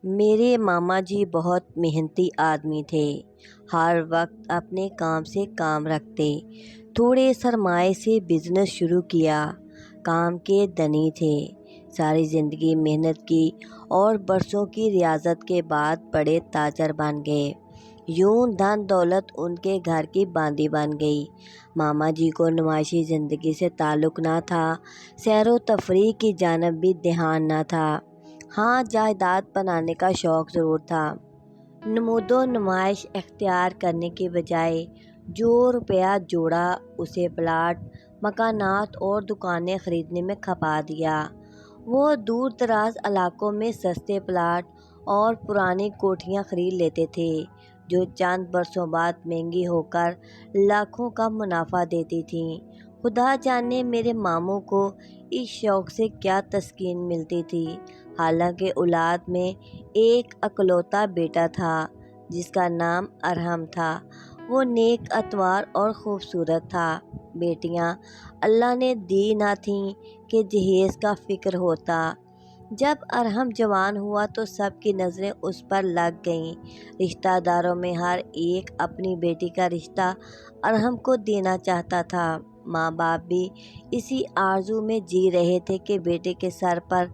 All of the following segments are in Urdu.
میرے ماما جی بہت محنتی آدمی تھے، ہر وقت اپنے کام سے کام رکھتے، تھوڑے سرمائے سے بزنس شروع کیا، کام کے دنی تھے، ساری زندگی محنت کی اور برسوں کی ریاضت کے بعد بڑے تاجر بن گئے، یوں دھن دولت ان کے گھر کی باندھی بن گئی۔ ماما جی کو نمائشی زندگی سے تعلق نہ تھا، سیر و تفریح کی جانب بھی دھیان نہ تھا، ہاں جائیداد بنانے کا شوق ضرور تھا۔ نمود و نمائش اختیار کرنے کے بجائے جو روپیہ جوڑا اسے پلاٹ، مکانات اور دکانیں خریدنے میں کھپا دیا۔ وہ دور دراز علاقوں میں سستے پلاٹ اور پرانی کوٹھیاں خرید لیتے تھے جو چند برسوں بعد مہنگی ہو کر لاکھوں کا منافع دیتی تھیں۔ خدا جانے میرے ماموں کو اس شوق سے کیا تسکین ملتی تھی، حالانکہ اولاد میں ایک اکلوتا بیٹا تھا جس کا نام ارحم تھا۔ وہ نیک اتوار اور خوبصورت تھا۔ بیٹیاں اللہ نے دی نہ تھیں کہ جہیز کا فکر ہوتا۔ جب ارحم جوان ہوا تو سب کی نظریں اس پر لگ گئیں، رشتہ داروں میں ہر ایک اپنی بیٹی کا رشتہ ارحم کو دینا چاہتا تھا۔ ماں باپ بھی اسی آرزو میں جی رہے تھے کہ بیٹے کے سر پر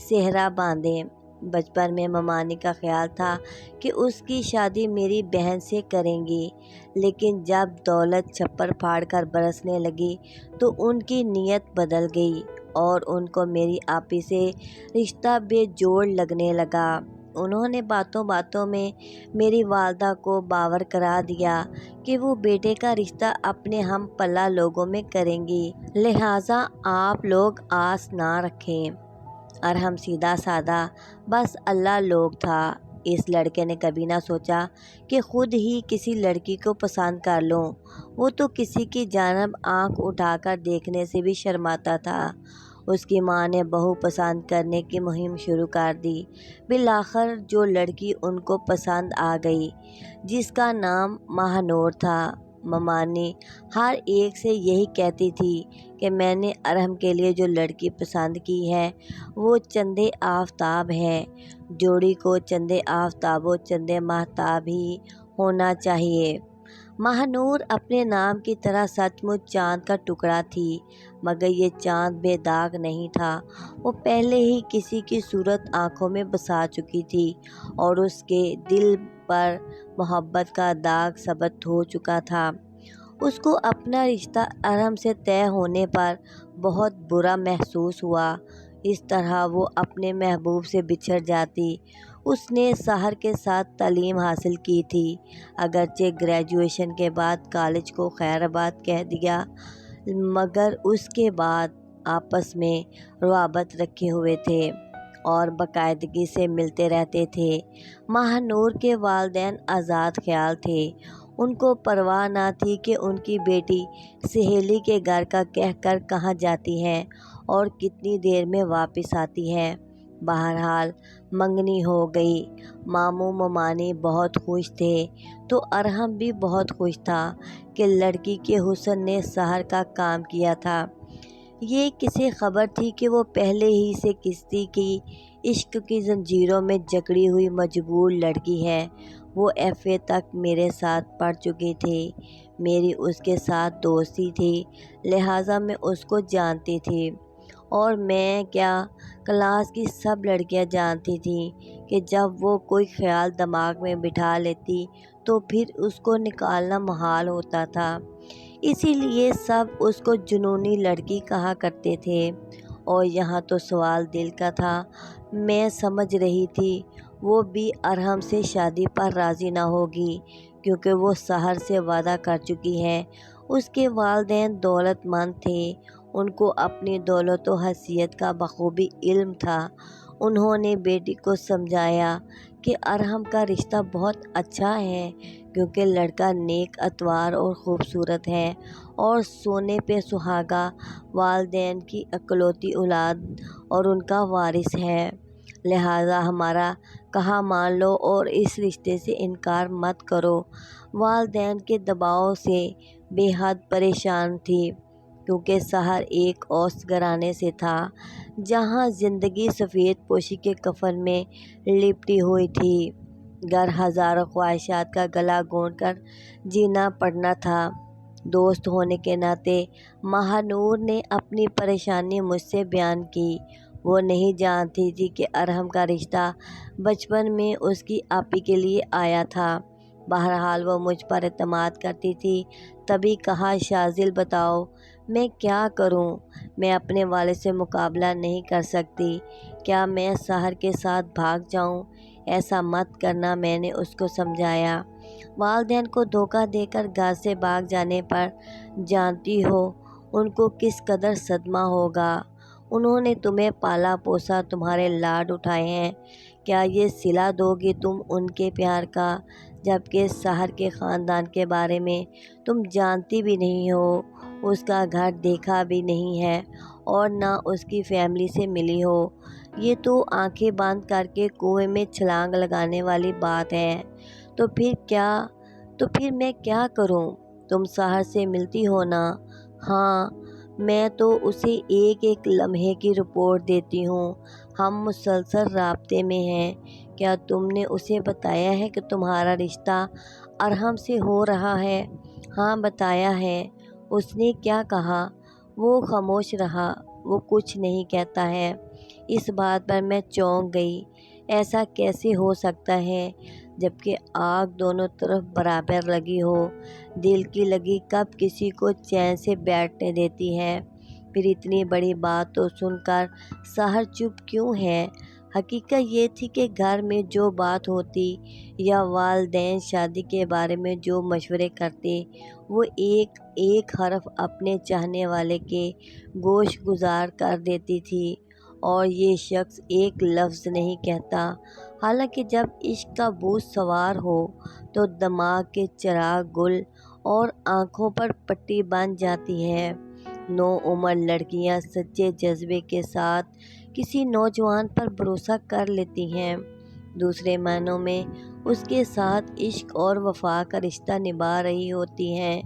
سہرا باندھیں۔ بچپن میں ممانی کا خیال تھا کہ اس کی شادی میری بہن سے کریں گی، لیکن جب دولت چھپر پھاڑ کر برسنے لگی تو ان کی نیت بدل گئی اور ان کو میری آپی سے رشتہ بے جوڑ لگنے لگا۔ انہوں نے باتوں باتوں میں میری والدہ کو باور کرا دیا کہ وہ بیٹے کا رشتہ اپنے ہم پلہ لوگوں میں کریں گی، لہٰذا آپ لوگ آس نہ رکھیں۔ ارحم سیدھا سادہ بس اللہ لوگ تھا۔ اس لڑکے نے کبھی نہ سوچا کہ خود ہی کسی لڑکی کو پسند کر لوں، وہ تو کسی کی جانب آنکھ اٹھا کر دیکھنے سے بھی شرماتا تھا۔ اس کی ماں نے بہو پسند کرنے کی مہم شروع کر دی۔ بالآخر جو لڑکی ان کو پسند آ گئی، جس کا نام ماہ نور تھا۔ ممانی ہر ایک سے یہی کہتی تھی کہ میں نے ارحم کے لیے جو لڑکی پسند کی ہے وہ چندے آفتاب ہے، جوڑی کو چندے آفتاب و چندے ماہتاب ہی ہونا چاہیے۔ ماہ نور اپنے نام کی طرح سچ مچ چاند کا ٹکڑا تھی، مگر یہ چاند بے داغ نہیں تھا۔ وہ پہلے ہی کسی کی صورت آنکھوں میں بسا چکی تھی اور اس کے دل پر محبت کا داغ ثبت ہو چکا تھا۔ اس کو اپنا رشتہ ارحم سے طے ہونے پر بہت برا محسوس ہوا۔ اس طرح وہ اپنے محبوب سے بچھڑ جاتی۔ اس نے سحر کے ساتھ تعلیم حاصل کی تھی، اگرچہ گریجویشن کے بعد کالج کو خیر آباد کہہ دیا، مگر اس کے بعد آپس میں روابط رکھے ہوئے تھے اور باقاعدگی سے ملتے رہتے تھے۔ ماہ نور کے والدین آزاد خیال تھے، ان کو پرواہ نہ تھی کہ ان کی بیٹی سہیلی کے گھر کا کہہ کر کہاں جاتی ہے اور کتنی دیر میں واپس آتی ہے۔ بہرحال منگنی ہو گئی۔ ماموں ممانی بہت خوش تھے تو ارحم بھی بہت خوش تھا کہ لڑکی کے حسن نے سحر کا کام کیا تھا۔ یہ کسے خبر تھی کہ وہ پہلے ہی سے کسی کی عشق کی زنجیروں میں جکڑی ہوئی مجبور لڑکی ہے۔ وہ ایف اے تک میرے ساتھ پڑھ چکی تھی، میری اس کے ساتھ دوستی تھی، لہٰذا میں اس کو جانتی تھی، اور میں کیا کلاس کی سب لڑکیاں جانتی تھیں کہ جب وہ کوئی خیال دماغ میں بٹھا لیتی تو پھر اس کو نکالنا محال ہوتا تھا۔ اسی لیے سب اس کو جنونی لڑکی کہا کرتے تھے۔ اور یہاں تو سوال دل کا تھا، میں سمجھ رہی تھی وہ بھی ارحم سے شادی پر راضی نہ ہوگی، کیونکہ وہ سحر سے وعدہ کر چکی ہے۔ اس کے والدین دولت مند تھے، ان کو اپنی دولت و حیثیت کا بخوبی علم تھا۔ انہوں نے بیٹی کو سمجھایا کہ ارحم کا رشتہ بہت اچھا ہے، کیونکہ لڑکا نیک اتوار اور خوبصورت ہے اور سونے پہ سہاگا، والدین کی اکلوتی اولاد اور ان کا وارث ہے، لہٰذا ہمارا کہا مان لو اور اس رشتے سے انکار مت کرو۔ والدین کے دباؤ سے بے حد پریشان تھی، کیونکہ سحر ایک اوسط گھرانے سے تھا جہاں زندگی سفید پوشی کے کفن میں لپٹی ہوئی تھی۔ گھر ہزاروں خواہشات کا گلا گھونٹ کر جینا پڑنا تھا۔ دوست ہونے کے ناطے ماہ نور نے اپنی پریشانی مجھ سے بیان کی۔ وہ نہیں جانتی تھی کہ ارحم کا رشتہ بچپن میں اس کی آپی کے لیے آیا تھا۔ بہرحال وہ مجھ پر اعتماد کرتی تھی۔ تبھی کہا، شاذل بتاؤ میں کیا کروں؟ میں اپنے والد سے مقابلہ نہیں کر سکتی۔ کیا میں سحر کے ساتھ بھاگ جاؤں؟ ایسا مت کرنا، میں نے اس کو سمجھایا۔ والدین کو دھوکہ دے کر گھر سے بھاگ جانے پر جانتی ہو ان کو کس قدر صدمہ ہوگا۔ انہوں نے تمہیں پالا پوسا، تمہارے لاڈ اٹھائے ہیں۔ کیا یہ صلہ دو گی تم ان کے پیار کا؟ جبکہ سحر کے خاندان کے بارے میں تم جانتی بھی نہیں ہو، اس کا گھر دیکھا بھی نہیں ہے اور نہ اس کی فیملی سے ملی ہو۔ یہ تو آنکھیں بند کر کے کنویں میں چھلانگ لگانے والی بات ہے۔ تو پھر میں کیا کروں؟ تم سحر سے ملتی ہو نا؟ ہاں، میں تو اسے ایک ایک لمحے کی رپورٹ دیتی ہوں۔ ہم مسلسل رابطے میں ہیں۔ کیا تم نے اسے بتایا ہے کہ تمہارا رشتہ ارحم سے ہو رہا ہے؟ ہاں بتایا ہے۔ اس نے کیا کہا؟ وہ خاموش رہا۔ وہ کچھ نہیں کہتا ہے۔ اس بات پر میں چونک گئی۔ ایسا کیسے ہو سکتا ہے جبکہ آگ دونوں طرف برابر لگی ہو؟ دل کی لگی کب کسی کو چین سے بیٹھنے دیتی ہے؟ پھر اتنی بڑی بات تو سن کر سحر چپ کیوں ہے؟ حقیقت یہ تھی کہ گھر میں جو بات ہوتی یا والدین شادی کے بارے میں جو مشورے کرتے، وہ ایک ایک حرف اپنے چاہنے والے کے گوش گزار کر دیتی تھی، اور یہ شخص ایک لفظ نہیں کہتا۔ حالانکہ جب عشق کا بھوت سوار ہو تو دماغ کے چراغ گل اور آنکھوں پر پٹی بن جاتی ہے۔ نوعمر لڑکیاں سچے جذبے کے ساتھ کسی نوجوان پر بھروسہ کر لیتی ہیں، دوسرے معنوں میں اس کے ساتھ عشق اور وفا کا رشتہ نبھا رہی ہوتی ہیں،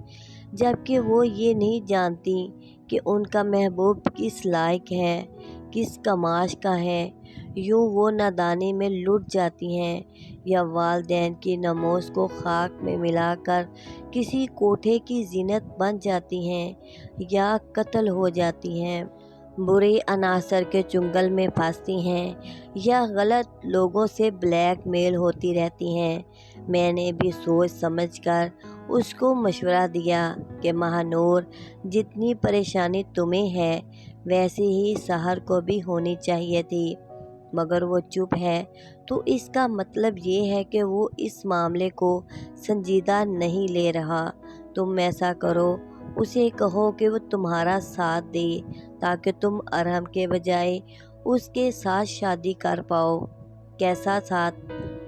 جبکہ وہ یہ نہیں جانتی کہ ان کا محبوب کس لائق ہے، کس کماش کا ہے۔ یوں وہ نادانی میں لٹ جاتی ہیں، یا والدین کی ناموس کو خاک میں ملا کر کسی کوٹھے کی زینت بن جاتی ہیں، یا قتل ہو جاتی ہیں۔ برے عناصر کے چنگل میں پھنستی ہیں، یا غلط لوگوں سے بلیک میل ہوتی رہتی ہیں۔ میں نے بھی سوچ سمجھ کر اس کو مشورہ دیا کہ ماہ نور، جتنی پریشانی تمہیں ہے ویسے ہی سحر کو بھی ہونی چاہیے تھی، مگر وہ چپ ہے، تو اس کا مطلب یہ ہے کہ وہ اس معاملے کو سنجیدہ نہیں لے رہا۔ تم ایسا کرو، اسے کہو کہ وہ تمہارا ساتھ دے تاکہ تم ارحم کے بجائے اس کے ساتھ شادی کر پاؤ۔ کیسا ساتھ؟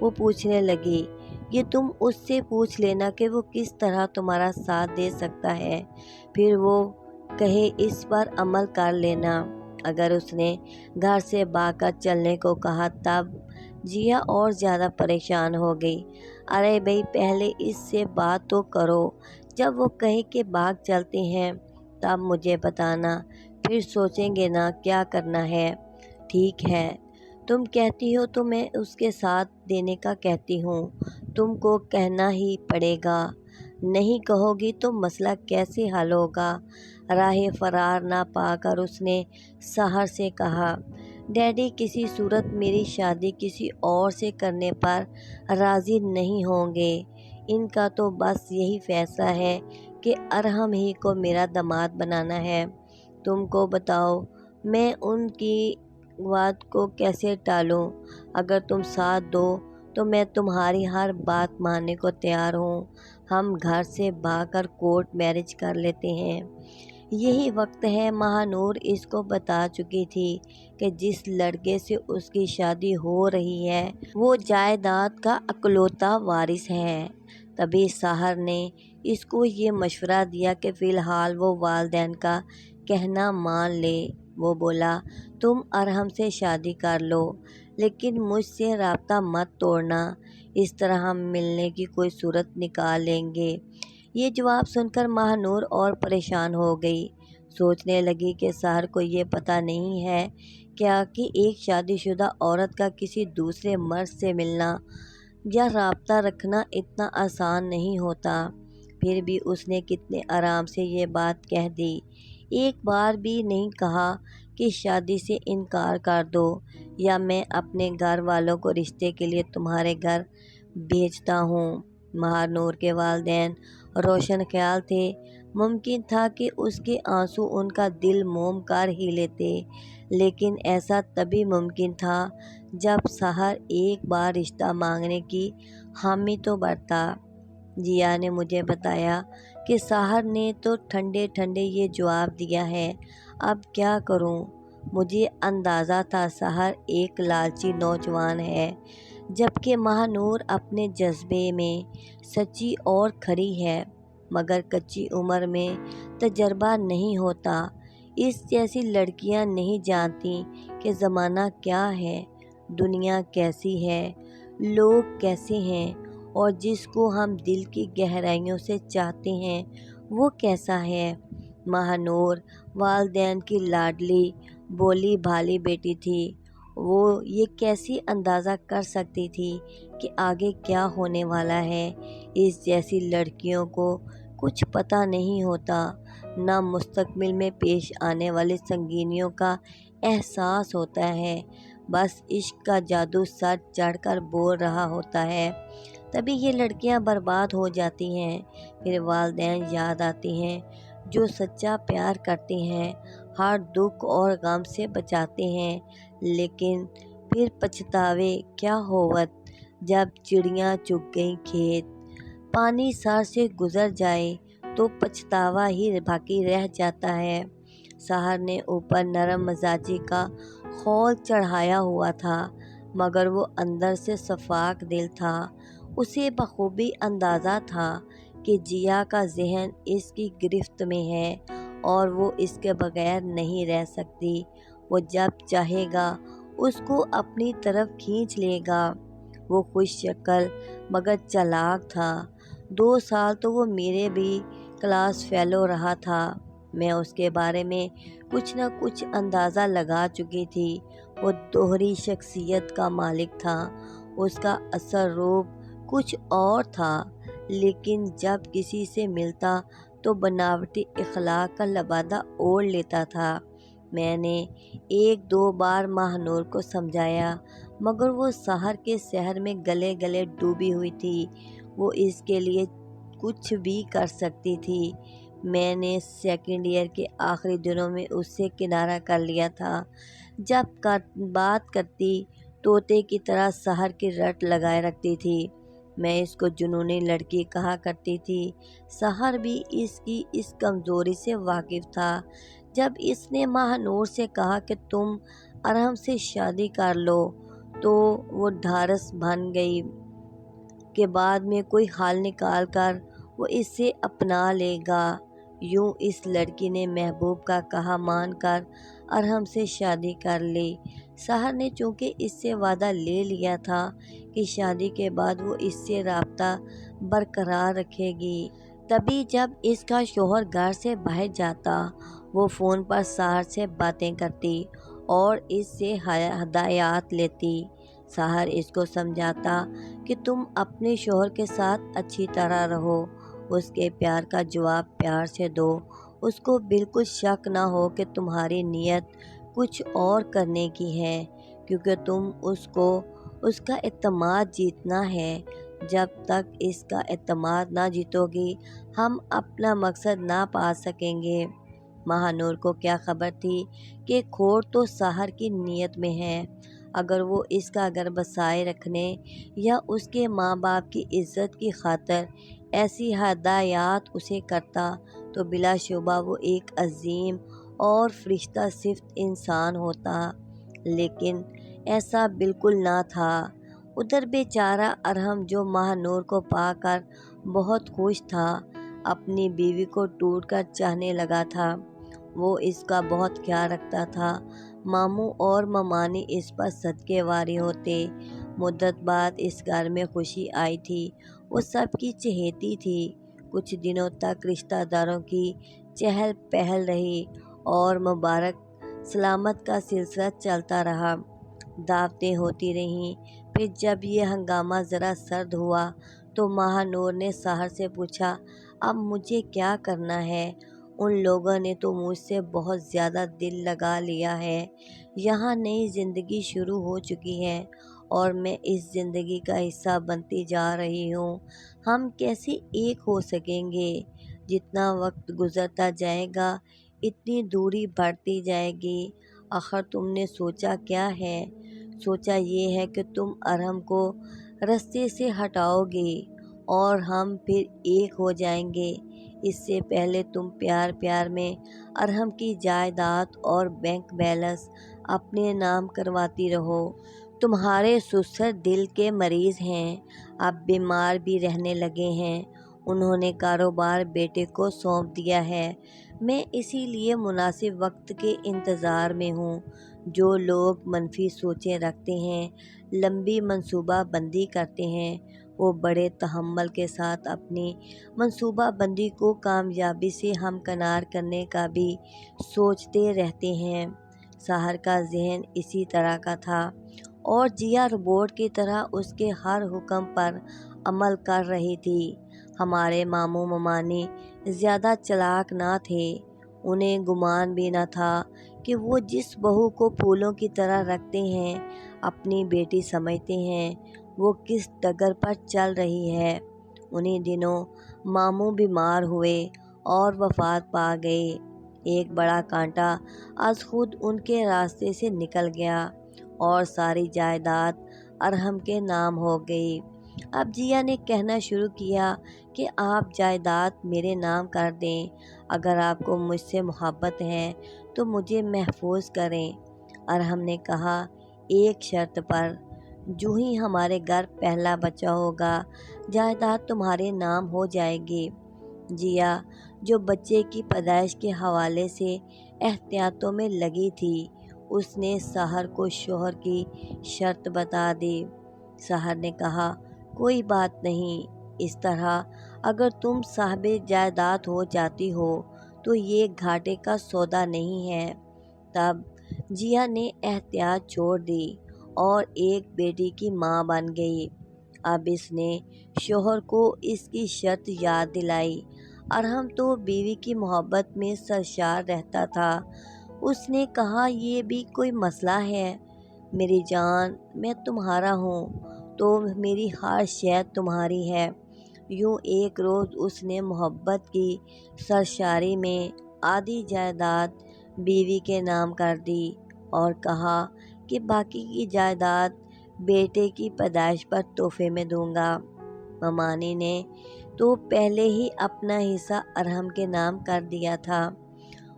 وہ پوچھنے لگی۔ یہ تم اس سے پوچھ لینا کہ وہ کس طرح تمہارا ساتھ دے سکتا ہے، پھر وہ کہے اس پر عمل کر لینا۔ اگر اس نے گھر سے بھاگ کر چلنے کو کہا تب؟ جیا اور زیادہ پریشان ہو گئی۔ ارے بھئی، پہلے اس سے بات تو کرو۔ جب وہ کہے کہ بھاگ چلتے ہیں تب مجھے بتانا، پھر سوچیں گے نا کیا کرنا ہے۔ ٹھیک ہے، تم کہتی ہو تو میں اس کے ساتھ دینے کا کہتی ہوں۔ تم کو کہنا ہی پڑے گا، نہیں کہو گی تو مسئلہ کیسے حل ہوگا؟ راہ فرار نہ پا کر اس نے سحر سے کہا، ڈیڈی کسی صورت میری شادی کسی اور سے کرنے پر راضی نہیں ہوں گے۔ ان کا تو بس یہی فیصلہ ہے کہ ارحم ہی کو میرا داماد بنانا ہے۔ تم کو بتاؤ میں ان کی بات کو کیسے ٹالوں؟ اگر تم ساتھ دو تو میں تمہاری ہر بات ماننے کو تیار ہوں۔ ہم گھر سے بھاگ کر کورٹ میرج کر لیتے ہیں۔ یہی وقت ہے۔ ماہ نور اس کو بتا چکی تھی کہ جس لڑکے سے اس کی شادی ہو رہی ہے وہ جائیداد کا اکلوتا وارث ہے۔ تبھی سحر نے اس کو یہ مشورہ دیا کہ فی الحال وہ والدین کا کہنا مان لے۔ وہ بولا، تم ارحم سے شادی کر لو، لیکن مجھ سے رابطہ مت توڑنا، اس طرح ہم ملنے کی کوئی صورت نکال لیں گے۔ یہ جواب سن کر ماہ نور اور پریشان ہو گئی۔ سوچنے لگی کہ سحر کو یہ پتہ نہیں ہے کیا کہ ایک شادی شدہ عورت کا کسی دوسرے مرد سے ملنا یا رابطہ رکھنا اتنا آسان نہیں ہوتا۔ پھر بھی اس نے کتنے آرام سے یہ بات کہہ دی، ایک بار بھی نہیں کہا کہ شادی سے انکار کر دو یا میں اپنے گھر والوں کو رشتے کے لیے تمہارے گھر بھیجتا ہوں۔ ماہر نور کے والدین روشن خیال تھے، ممکن تھا کہ اس کے آنسو ان کا دل موم کر ہی لیتے، لیکن ایسا تبھی ممکن تھا جب سحر ایک بار رشتہ مانگنے کی حامی تو برتا۔ جیا نے مجھے بتایا کہ سحر نے تو ٹھنڈے ٹھنڈے یہ جواب دیا ہے، اب کیا کروں؟ مجھے اندازہ تھا سحر ایک لالچی نوجوان ہے، جبکہ ماہ نور اپنے جذبے میں سچی اور کھری ہے، مگر کچی عمر میں تجربہ نہیں ہوتا۔ اس جیسی لڑکیاں نہیں جانتی کہ زمانہ کیا ہے، دنیا کیسی ہے، لوگ کیسے ہیں، اور جس کو ہم دل کی گہرائیوں سے چاہتے ہیں وہ کیسا ہے۔ ماہ نور والدین کی لاڈلی بولی بھالی بیٹی تھی، وہ یہ کیسی اندازہ کر سکتی تھی کہ آگے کیا ہونے والا ہے۔ اس جیسی لڑکیوں کو کچھ پتہ نہیں ہوتا، نہ مستقبل میں پیش آنے والی سنگینیوں کا احساس ہوتا ہے، بس عشق کا جادو سر چڑھ کر بول رہا ہوتا ہے، تبھی یہ لڑکیاں برباد ہو جاتی ہیں۔ پھر والدین یاد آتے ہیں جو سچا پیار کرتے ہیں، ہر دکھ اور غم سے بچاتے ہیں، لیکن پھر پچھتاوے کیا ہوت جب چڑیاں چگ گئیں کھیت، پانی سر سے گزر جائے تو پچھتاوا ہی باقی رہ جاتا ہے۔ سحر نے اوپر نرم مزاجی کا خول چڑھایا ہوا تھا، مگر وہ اندر سے شفاف دل تھا۔ اسے بخوبی اندازہ تھا کہ جیا کا ذہن اس کی گرفت میں ہے اور وہ اس کے بغیر نہیں رہ سکتی، وہ جب چاہے گا اس کو اپنی طرف کھینچ لے گا۔ وہ خوش شکل مگر چالاک تھا، 2 سال تو وہ میرے بھی کلاس فیلو رہا تھا، میں اس کے بارے میں کچھ نہ کچھ اندازہ لگا چکی تھی۔ وہ دوہری شخصیت کا مالک تھا، اس کا اثر روب کچھ اور تھا، لیکن جب کسی سے ملتا تو بناوٹی اخلاق کا لبادہ اوڑھ لیتا تھا۔ میں نے 1-2 بار ماہ نور کو سمجھایا، مگر وہ سحر کے سحر میں گلے گلے ڈوبی ہوئی تھی، وہ اس کے لیے کچھ بھی کر سکتی تھی۔ میں نے سیکنڈ ایئر کے آخری دنوں میں اس سے کنارہ کر لیا تھا، جب بات کرتی طوطے کی طرح سحر کی رٹ لگائے رکھتی تھی۔ میں اس کو جنونی لڑکی کہا کرتی تھی۔ سحر بھی اس کی اس کمزوری سے واقف تھا۔ جب اس نے ماہ نور سے کہا کہ تم ارحم سے شادی کر لو تو وہ ڈھارس بن گئی کہ بعد میں کوئی حل نکال کر وہ اسے اپنا لے گا۔ یوں اس لڑکی نے محبوب کا کہا مان کر ارحم سے شادی کر لی۔ سحر نے چونکہ اس سے وعدہ لے لیا تھا کہ شادی کے بعد وہ اس سے رابطہ برقرار رکھے گی، تبھی جب اس کا شوہر گھر سے باہر جاتا وہ فون پر سحر سے باتیں کرتی اور اس سے ہدایات لیتی۔ سحر اس کو سمجھاتا کہ تم اپنے شوہر کے ساتھ اچھی طرح رہو، اس کے پیار کا جواب پیار سے دو، اس کو بالکل شک نہ ہو کہ تمہاری نیت کچھ اور کرنے کی ہے، کیونکہ تم اس کو اس کا اعتماد جیتنا ہے۔ جب تک اس کا اعتماد نہ جیتو گی ہم اپنا مقصد نہ پا سکیں گے۔ ماہ نور کو کیا خبر تھی کہ کھوٹ تو سحر کی نیت میں ہے، اگر وہ اس کا گھر بسائے رکھنے یا اس کے ماں باپ کی عزت کی خاطر ایسی ہدایات اسے کرتا تو بلا شبہ وہ ایک عظیم اور فرشتہ صفت انسان ہوتا، لیکن ایسا بالکل نہ تھا۔ ادھر بیچارہ ارحم جو ماہ نور کو پا کر بہت خوش تھا، اپنی بیوی کو ٹوٹ کر چاہنے لگا تھا، وہ اس کا بہت خیال رکھتا تھا، ماموں اور ممانی اس پر صدقے واری ہوتے۔ مدت بعد اس گھر میں خوشی آئی تھی، وہ سب کی چہیتی تھی۔ کچھ دنوں تک رشتہ داروں کی چہل پہل رہی اور مبارک سلامت کا سلسلہ چلتا رہا۔ دعوتیں ہوتی رہیں۔ پھر جب یہ ہنگامہ ذرا سرد ہوا تو ماہ نور نے سحر سے پوچھا، اب مجھے کیا کرنا ہے؟ ان لوگوں نے تو مجھ سے بہت زیادہ دل لگا لیا ہے۔ یہاں نئی زندگی شروع ہو چکی ہے اور میں اس زندگی کا حصہ بنتی جا رہی ہوں۔ ہم کیسے ایک ہو سکیں گے؟ جتنا وقت گزرتا جائے گا اتنی دوری بڑھتی جائے گی۔ آخر تم نے سوچا کیا ہے؟ سوچا یہ ہے کہ تم ارحم کو رستے سے ہٹاؤ گے اور ہم پھر ایک ہو جائیں گے۔ اس سے پہلے تم پیار پیار میں ارحم کی جائیداد اور بینک بیلنس اپنے نام کرواتی رہو۔ تمہارے سسر دل کے مریض ہیں، اب بیمار بھی رہنے لگے ہیں۔ انہوں نے کاروبار بیٹے کو سونپ دیا ہے۔ میں اسی لیے مناسب وقت کے انتظار میں ہوں۔ جو لوگ منفی سوچیں رکھتے ہیں، لمبی منصوبہ بندی کرتے ہیں، وہ بڑے تحمل کے ساتھ اپنی منصوبہ بندی کو کامیابی سے ہمکنار کرنے کا بھی سوچتے رہتے ہیں۔ سحر کا ذہن اسی طرح کا تھا اور جیا روبوٹ کی طرح اس کے ہر حکم پر عمل کر رہی تھی۔ ہمارے ماموں ممانی زیادہ چالاک نہ تھے۔ انہیں گمان بھی نہ تھا کہ وہ جس بہو کو پھولوں کی طرح رکھتے ہیں، اپنی بیٹی سمجھتے ہیں، وہ کس ڈگر پر چل رہی ہے۔ انہی دنوں ماموں بیمار ہوئے اور وفات پا گئے۔ ایک بڑا کانٹا از خود ان کے راستے سے نکل گیا اور ساری جائیداد ارحم کے نام ہو گئی۔ اب جیا نے کہنا شروع کیا کہ آپ جائیداد میرے نام کر دیں۔ اگر آپ کو مجھ سے محبت ہے تو مجھے محفوظ کریں۔ ارحم نے کہا، ایک شرط پر۔ جو ہی ہمارے گھر پہلا بچہ ہوگا جائیداد تمہارے نام ہو جائے گی۔ جیا، جو بچے کی پیدائش کے حوالے سے احتیاطوں میں لگی تھی، اس نے سحر کو شوہر کی شرط بتا دی۔ سحر نے کہا، کوئی بات نہیں، اس طرح اگر تم صاحب جائیداد ہو جاتی ہو تو یہ گھاٹے کا سودا نہیں ہے۔ تب جیا نے احتیاط چھوڑ دی اور ایک بیٹی کی ماں بن گئی۔ اب اس نے شوہر کو اس کی شرط یاد دلائی۔ ارحم تو بیوی کی محبت میں سرشار رہتا تھا۔ اس نے کہا، یہ بھی کوئی مسئلہ ہے؟ میری جان، میں تمہارا ہوں تو میری ہر شے تمہاری ہے۔ یوں ایک روز اس نے محبت کی سرشاری میں آدھی جائیداد بیوی کے نام کر دی اور کہا کہ باقی کی جائیداد بیٹے کی پیدائش پر تحفے میں دوں گا۔ ممانی نے تو پہلے ہی اپنا حصہ ارحم کے نام کر دیا تھا۔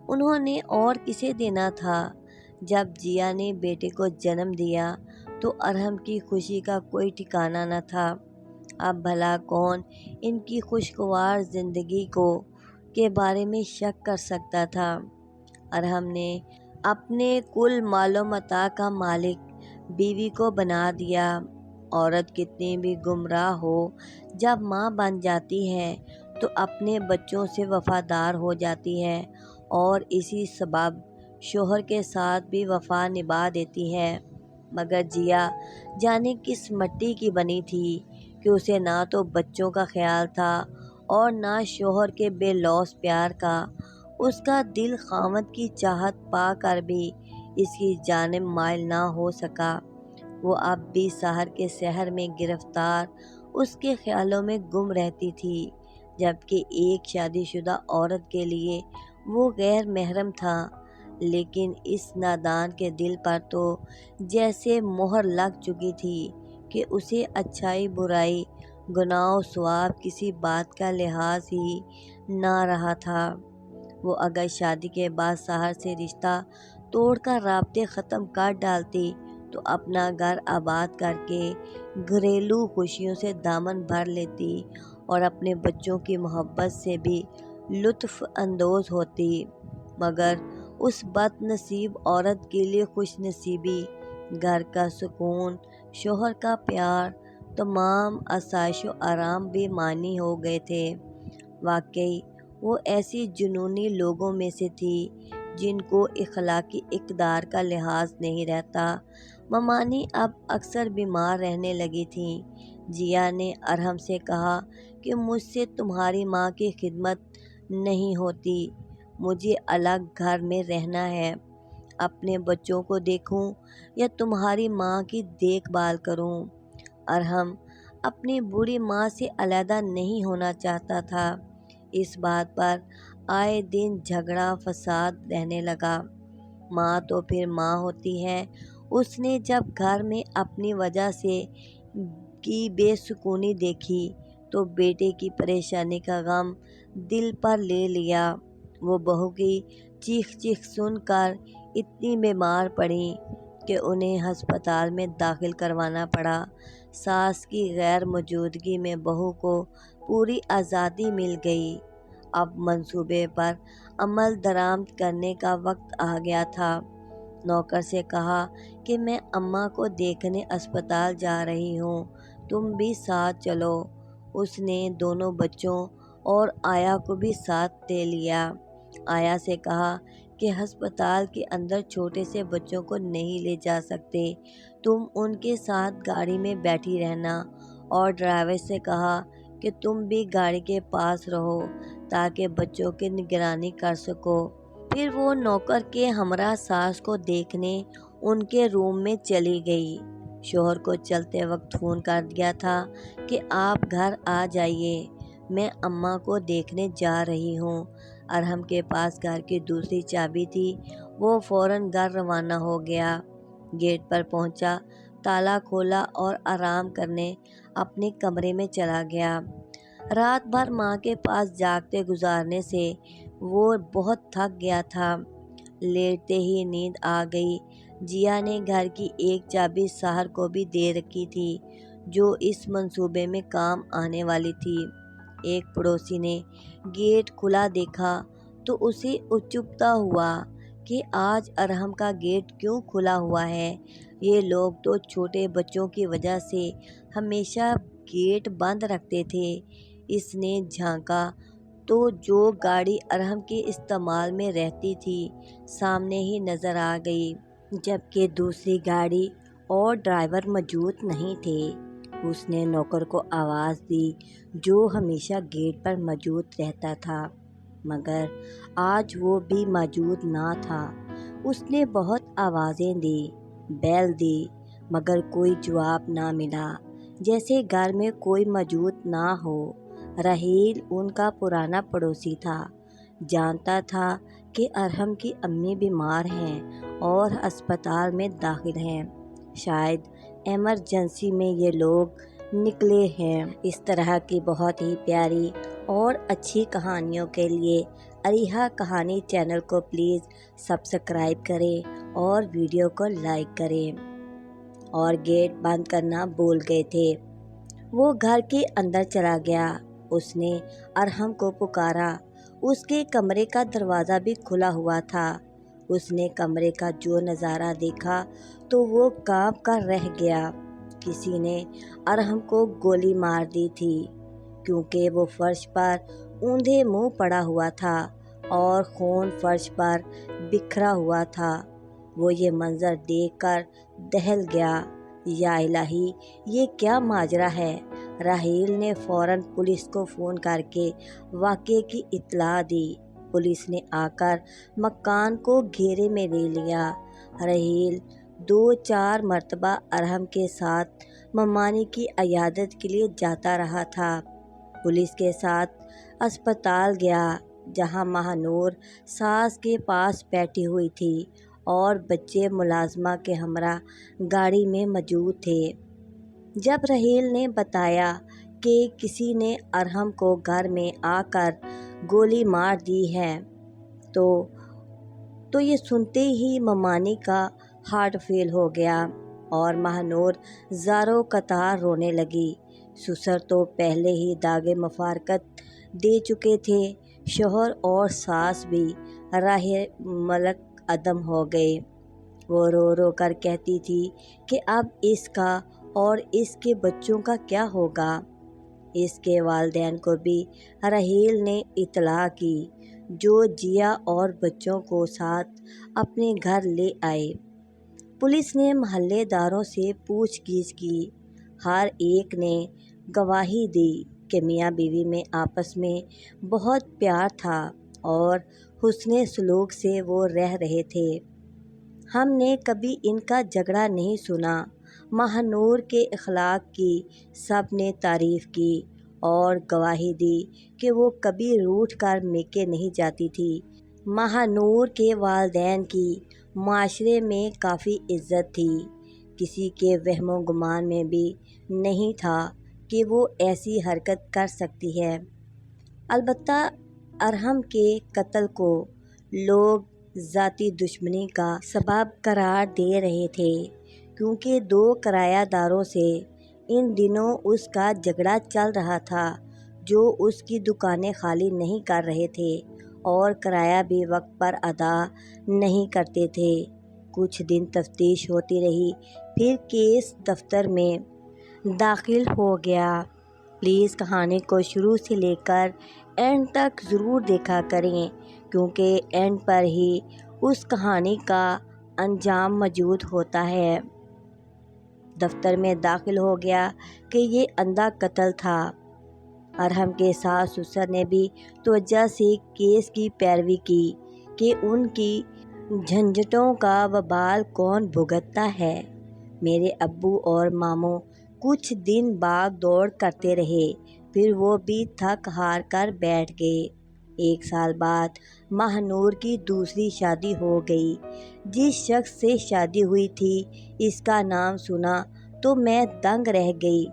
انہوں نے اور کسے دینا تھا؟ جب جیا نے بیٹے کو جنم دیا تو ارحم کی خوشی کا کوئی ٹھکانہ نہ تھا۔ اب بھلا کون ان کی خوشگوار زندگی کے بارے میں شک کر سکتا تھا؟ ارحم نے اپنے کل مال و متاع کا مالک بیوی کو بنا دیا۔ عورت کتنی بھی گمراہ ہو، جب ماں بن جاتی ہے تو اپنے بچوں سے وفادار ہو جاتی ہے اور اسی سبب شوہر کے ساتھ بھی وفا نبھا دیتی ہے۔ مگر جیا جانے کس مٹی کی بنی تھی کہ اسے نہ تو بچوں کا خیال تھا اور نہ شوہر کے بے لوث پیار کا۔ اس کا دل خاوند کی چاہت پا کر بھی اس کی جانب مائل نہ ہو سکا۔ وہ اب بھی سحر کے سحر میں گرفتار اس کے خیالوں میں گم رہتی تھی، جبکہ ایک شادی شدہ عورت کے لیے وہ غیر محرم تھا۔ لیکن اس نادان کے دل پر تو جیسے مہر لگ چکی تھی کہ اسے اچھائی برائی، گناہ و ثواب کسی بات کا لحاظ ہی نہ رہا تھا۔ وہ اگر شادی کے بعد سحر سے رشتہ توڑ کر رابطے ختم کر ڈالتی تو اپنا گھر آباد کر کے گھریلو خوشیوں سے دامن بھر لیتی اور اپنے بچوں کی محبت سے بھی لطف اندوز ہوتی۔ مگر اس بد نصیب عورت کے لیے خوش نصیبی، گھر کا سکون، شوہر کا پیار، تمام آسائش و آرام بے معنی ہو گئے تھے۔ واقعی وہ ایسی جنونی لوگوں میں سے تھی جن کو اخلاقی اقدار کا لحاظ نہیں رہتا۔ ممانی اب اکثر بیمار رہنے لگی تھیں۔ جیا نے ارحم سے کہا کہ مجھ سے تمہاری ماں کی خدمت نہیں ہوتی، مجھے الگ گھر میں رہنا ہے۔ اپنے بچوں کو دیکھوں یا تمہاری ماں کی دیکھ بھال کروں۔ ارحم اپنی بوڑھی ماں سے علیحدہ نہیں ہونا چاہتا تھا۔ اس بات پر آئے دن جھگڑا فساد رہنے لگا۔ ماں تو پھر ماں ہوتی ہے، اس نے جب گھر میں اپنی وجہ سے کی بے سکونی دیکھی تو بیٹے کی پریشانی کا غم دل پر لے لیا۔ وہ بہو کی چیخ سن کر اتنی بیمار پڑیں کہ انہیں ہسپتال میں داخل کروانا پڑا۔ ساس کی غیر موجودگی میں بہو کو پوری آزادی مل گئی۔ اب منصوبے پر عمل درآمد کرنے کا وقت آ گیا تھا۔ نوکر سے کہا کہ میں اماں کو دیکھنے اسپتال جا رہی ہوں، تم بھی ساتھ چلو۔ اس نے دونوں بچوں اور آیا کو بھی ساتھ لے لیا۔ آیا سے کہا کہ ہسپتال کے اندر چھوٹے سے بچوں کو نہیں لے جا سکتے، تم ان کے ساتھ گاڑی میں بیٹھی رہنا، اور ڈرائیور سے کہا کہ تم بھی گاڑی کے پاس رہو تاکہ بچوں کی نگرانی کر سکو۔ پھر وہ نوکر کے ہمراہ ساس کو دیکھنے ان کے روم میں چلی گئی۔ شوہر کو چلتے وقت فون کر دیا تھا کہ آپ گھر آ جائیے، میں اماں کو دیکھنے جا رہی ہوں۔ ارحم کے پاس گھر کی دوسری چابی تھی، وہ فوراً گھر روانہ ہو گیا۔ گیٹ پر پہنچا، تالا کھولا اور آرام کرنے اپنے کمرے میں چلا گیا۔ رات بھر ماں کے پاس جاگتے گزارنے سے وہ بہت تھک گیا تھا۔ لیٹتے ہی نیند آ گئی۔ جیا نے گھر کی ایک چابی سحر کو بھی دے رکھی تھی جو اس منصوبے میں کام آنے والی تھی۔ ایک پڑوسی نے گیٹ کھلا دیکھا تو اسے اچکتا ہوا کہ آج ارحم کا گیٹ کیوں کھلا ہوا ہے؟ یہ لوگ تو چھوٹے بچوں کی وجہ سے ہمیشہ گیٹ بند رکھتے تھے۔ اس نے جھانکا تو جو گاڑی ارحم کے استعمال میں رہتی تھی سامنے ہی نظر آ گئی، جبکہ دوسری گاڑی اور ڈرائیور موجود نہیں تھے۔ اس نے نوکر کو آواز دی جو ہمیشہ گیٹ پر موجود رہتا تھا، مگر آج وہ بھی موجود نہ تھا۔ اس نے بہت آوازیں دی، بیل دی، مگر کوئی جواب نہ ملا، جیسے گھر میں کوئی موجود نہ ہو۔ راحیل ان کا پرانا پڑوسی تھا، جانتا تھا کہ ارحم کی امی بیمار ہیں اور اسپتال میں داخل ہیں، شاید ایمرجنسی میں یہ لوگ نکلے ہیں۔ اس طرح کی بہت ہی پیاری اور اچھی کہانیوں کے لیے اریحا کہانی چینل کو پلیز سبسکرائب کریں اور ویڈیو کو لائک کریں۔ اور گیٹ بند کرنا بھول گئے تھے۔ وہ گھر کے اندر چلا گیا۔ اس نے ارحم کو پکارا۔ اس کے کمرے کا دروازہ بھی کھلا ہوا تھا۔ اس نے کمرے کا جو نظارہ دیکھا تو وہ کانپ کر رہ گیا۔ کسی نے ارحم کو گولی مار دی تھی، کیونکہ وہ فرش پر اوندھے منہ پڑا ہوا تھا اور خون فرش پر بکھرا ہوا تھا۔ وہ یہ منظر دیکھ کر دہل گیا۔ یا الہی، یہ کیا ماجرا ہے؟ راحیل نے فوراً پولیس کو فون کر کے واقعے کی اطلاع دی۔ پولیس نے آ کر مکان کو گھیرے میں لے لیا۔ راحیل 2-4 مرتبہ ارحم کے ساتھ ممانی کی عیادت کے لیے جاتا رہا تھا۔ پولیس کے ساتھ اسپتال گیا، جہاں ماہ نور ساس کے پاس بیٹھی ہوئی تھی اور بچے ملازمہ کے ہمراہ گاڑی میں موجود تھے۔ جب راحیل نے بتایا کہ کسی نے ارحم کو گھر میں آ کر گولی مار دی ہے تو یہ سنتے ہی ممانی کا ہارٹ فیل ہو گیا اور ماہ نور زاروں قطار رونے لگی۔ سسر تو پہلے ہی داغ مفارقت دے چکے تھے، شوہر اور ساس بھی راہ ملک عدم ہو گئے۔ وہ رو رو کر کہتی تھی کہ اب اس کا اور اس کے بچوں کا کیا ہوگا؟ اس کے والدین کو بھی راحیل نے اطلاع کی۔ جو جیا اور بچوں کو ساتھ اپنے گھر لے آئے۔ پولیس نے محلے داروں سے پوچھ گچھ کی۔ ہر ایک نے گواہی دی کہ میاں بیوی میں آپس میں بہت پیار تھا اور حسن سلوک سے وہ رہ رہے تھے۔ ہم نے کبھی ان کا جھگڑا نہیں سنا۔ ماہ نور کے اخلاق کی سب نے تعریف کی اور گواہی دی کہ وہ کبھی روٹھ کر میکے نہیں جاتی تھی۔ ماہ نور کے والدین کی معاشرے میں کافی عزت تھی۔ کسی کے وہم و گمان میں بھی نہیں تھا کہ وہ ایسی حرکت کر سکتی ہے۔ البتہ ارحم کے قتل کو لوگ ذاتی دشمنی کا سبب قرار دے رہے تھے، کیونکہ دو کرایہ داروں سے ان دنوں اس کا جھگڑا چل رہا تھا جو اس کی دکانیں خالی نہیں کر رہے تھے اور کرایہ بھی وقت پر ادا نہیں کرتے تھے۔ کچھ دن تفتیش ہوتی رہی، پھر کیس دفتر میں داخل ہو گیا۔ پلیز کہانی کو شروع سے لے کر اینڈ تک ضرور دیکھا کریں، کیونکہ اینڈ پر ہی اس کہانی کا انجام موجود ہوتا ہے۔ دفتر میں داخل ہو گیا کہ یہ اندھا قتل تھا۔ ارحم کے ساس سسر نے بھی توجہ سے کیس کی پیروی کی کہ ان کی جھنجھٹوں کا وبال کون بھگتتا ہے۔ میرے ابو اور ماموں کچھ دن بھاگ دوڑ کرتے رہے، پھر وہ بھی تھک ہار کر بیٹھ گئے۔ 1 سال بعد ماہ نور کی دوسری شادی ہو گئی۔ جس شخص سے شادی ہوئی تھی اس کا نام سنا تو میں دنگ رہ گئی۔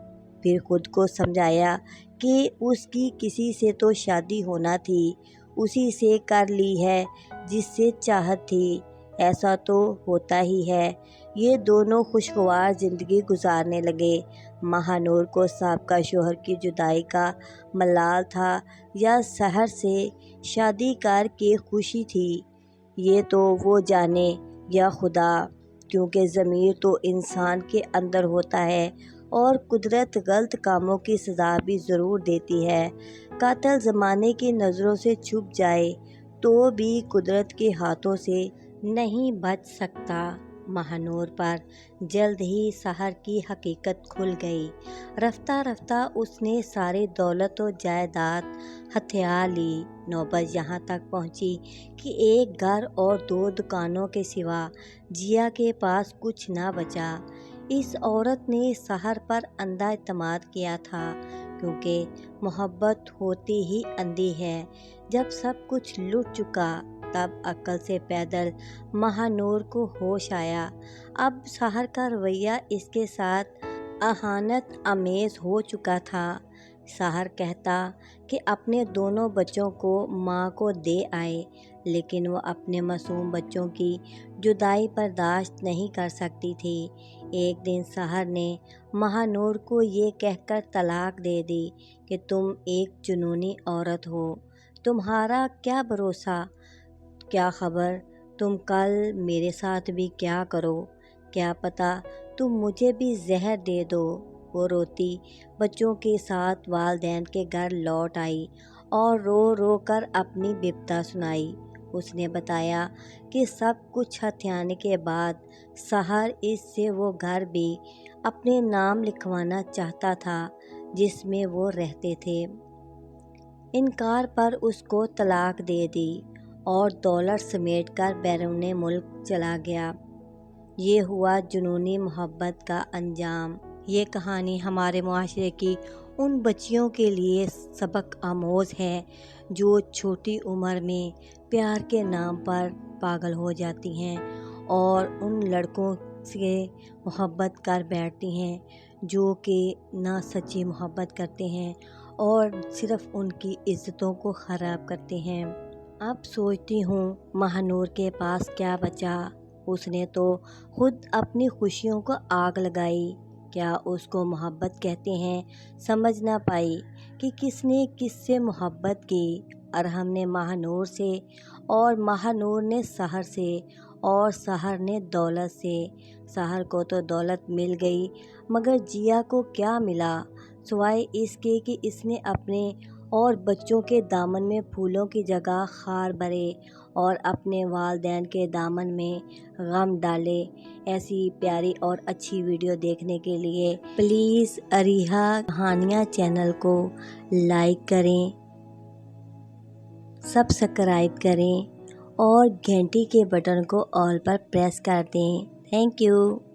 پھر خود کو سمجھایا کہ اس کی کسی سے تو شادی ہونا تھی، اسی سے کر لی ہے جس سے چاہت تھی۔ ایسا تو ہوتا ہی ہے۔ یہ دونوں خوشگوار زندگی گزارنے لگے۔ ماہ نور کو سابقہ شوہر کی جدائی کا ملال تھا یا سحر سے شادی کر کے خوشی تھی، یہ تو وہ جانے یا خدا، کیونکہ ضمیر تو انسان کے اندر ہوتا ہے اور قدرت غلط کاموں کی سزا بھی ضرور دیتی ہے۔ قاتل زمانے کی نظروں سے چھپ جائے تو بھی قدرت کے ہاتھوں سے نہیں بچ سکتا۔ ماہ نور پر جلد ہی سحر کی حقیقت کھل گئی۔ رفتہ رفتہ اس نے ساری دولت و جائیداد ہتھیا لی۔ نوبت یہاں تک پہنچی کہ ایک گھر اور 2 دکانوں کے سوا جیا کے پاس کچھ نہ بچا۔ اس عورت نے سحر پر اندھا اعتماد کیا تھا، کیونکہ محبت ہوتی ہی اندھی ہے۔ جب سب کچھ لٹ چکا تب عقل سے پیدل ماہ نور کو ہوش آیا۔ اب سحر کا رویہ اس کے ساتھ اہانت آمیز ہو چکا تھا۔ سحر کہتا کہ اپنے دونوں بچوں کو ماں کو دے آئے، لیکن وہ اپنے معصوم بچوں کی جدائی برداشت نہیں کر سکتی تھی۔ ایک دن سحر نے ماہ نور کو یہ کہہ کر طلاق دے دی کہ تم ایک جنونی عورت ہو، تمہارا کیا بھروسہ، کیا خبر تم کل میرے ساتھ بھی کیا کرو، کیا پتہ تم مجھے بھی زہر دے دو۔ وہ روتی بچوں کے ساتھ والدین کے گھر لوٹ آئی اور رو رو کر اپنی بپتا سنائی۔ اس نے بتایا کہ سب کچھ ہتھیانے کے بعد سحر اس سے وہ گھر بھی اپنے نام لکھوانا چاہتا تھا جس میں وہ رہتے تھے۔ انکار پر اس کو طلاق دے دی اور دولت سمیٹ کر بیرون ملک چلا گیا۔ یہ ہوا جنونی محبت کا انجام۔ یہ کہانی ہمارے معاشرے کی ان بچیوں کے لیے سبق آموز ہے جو چھوٹی عمر میں پیار کے نام پر پاگل ہو جاتی ہیں اور ان لڑکوں سے محبت کر بیٹھتی ہیں جو کہ نہ سچی محبت کرتے ہیں اور صرف ان کی عزتوں کو خراب کرتے ہیں۔ اب سوچتی ہوں ماہ نور کے پاس کیا بچا؟ اس نے تو خود اپنی خوشیوں کو آگ لگائی۔ کیا اس کو محبت کہتے ہیں؟ سمجھ نہ پائی کہ کس نے کس سے محبت کی۔ ارحم نے ماہ نور سے اور ماہ نور نے سحر سے اور سحر نے دولت سے۔ سحر کو تو دولت مل گئی، مگر جیا کو کیا ملا سوائے اس کے کہ اس نے اپنے اور بچوں کے دامن میں پھولوں کی جگہ خار بھرے اور اپنے والدین کے دامن میں غم ڈالے۔ ایسی پیاری اور اچھی ویڈیو دیکھنے کے لیے پلیز اریحا کہانیاں چینل کو لائک کریں، سبسکرائب کریں اور گھنٹی کے بٹن کو آل پر پریس کر دیں۔ Thank you.